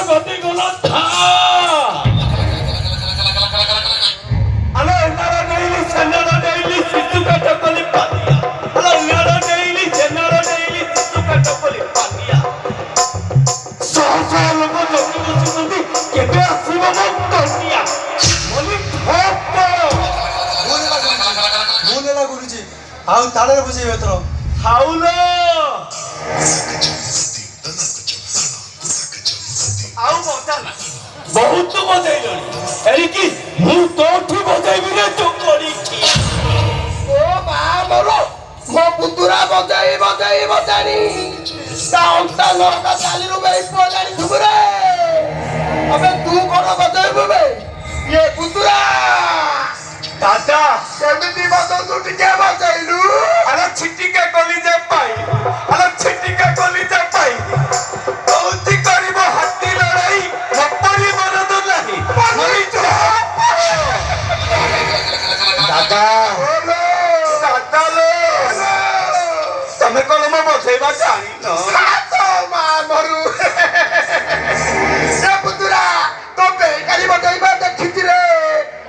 গতি গলা থা আলো নারা নেইলি সন্নারা নেইলি সিতু কাটা কলি পানিয়া আলো নারা নেইলি সন্নারা নেইলি সিতু কাটা কলি পানিয়া সহসা লোক জমি বসুଛନ୍ତି কেবে আসিব মো দুনিয়া বলি ঠক মুনেলা গুরুজি ଆଉ ତାଳରେ ବୁଝେଇବେ ଏଥର ହାଉଲ ଆଉ ବଜାନା ବହୁତ ବଜାଇଲଣି ଏଣିକି ମୁଁ ତୋଠୁ ବଜାଇବି ରେ ଚୋକଡ଼ିକି ଓ ମା ମୋର ମୋ ପୁତୁରା ବଜାଇ ବଜାଇ ବଜାଣି ତା ଅଣ୍ଟା ଲଙ୍କା ଚାଲିରୁ ବେଇ ପଳାଣି ଥୁବୁରେ ଅବେ ତୁ କଣ ବଜାଇବୁ ବେ ଇଏ ପୁତୁରା ଦାଦା କେମିତି ବଜାଉଛୁ ଟିକେ ବଜାଇଲୁ ଆରେ ଛିଟିକା କଲିଜା ପାଇ ଆରେ ଛିଟିକା କଲିଜା ପାଇ କଉତି କରିବ ହାତୀ ଲଢ଼ାଇ ନପରି ମରଦ ନାହିଁ ମରିଛୁ ଦାଦା ଦାଦା ଲୋ ତମେ କଣ ମୋ ବସେଇବା ଜାଣିନ ମା ମରୁ ଏ ପୁତୁରା ତୋ ବେକାରୀ ବଜାଇବା ଦେଖିଛି ରେ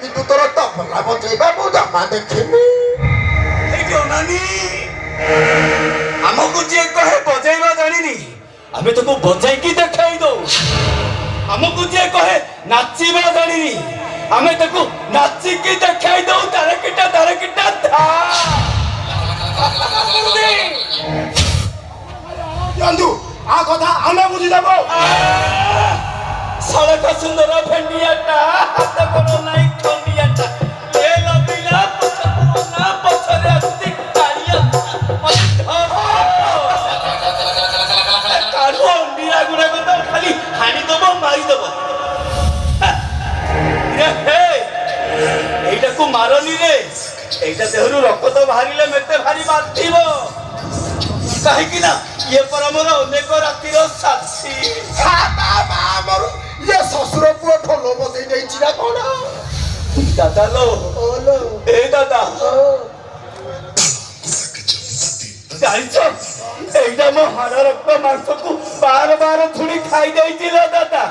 କିନ୍ତୁ ତୋର ତବଲା ବଜାଇବା ମୁଁ ଜମା ଦେଖିନି ଏଇଠି ଅନାନି ଆମକୁ ଯିଏ କହେ ବଜାଇବା ଜାଣିନି ଆମେ ତାକୁ ବଜାଇକି ଦେଖାଇ ଦଉ ଆମକୁ ଯିଏ କହେ ନାଚିବା ଜାଣିନି ଆମେ ତାକୁ ନାଚିକି ଦେଖାଇ ଦଉ ତାରକିଟା ଧା ବନ୍ଧୁ ଆ କଥା ଆମେ ବୁଝିଦେବ ସଡ଼କ ସୁନ୍ଦର ଭେଣ୍ଡିଆଟା ହାତ ଗୋଡ଼ ନାଇଁ ଖଣ୍ଡିଆଟା ଏ ଲବିଲା ପଛକୁ ନା ପଛରେ ଆସୁଛି କାଳିଆ କାଢୁ ଅଣ୍ଡିଆ ଗୁଡାକ ତ ଖାଲି ହାଣିଦବ ମାରିଦବ এইটাকু মারনি রে এইটা দেহরু রক্ত বাহারিলে মেতে ভারি বাঁধিব কাহিকি না ইয়ে পর আমার অনেক রাতির সাথী আমার ইয়ে শ্বশুর পুরো ঢোল বজাই নেইছি না কোন দাদা লো এই দাদা জানিছ এইটা মো হাড় রক্ত মাংসকু বার বার ছুড়ি খাই দেইছিল দাদা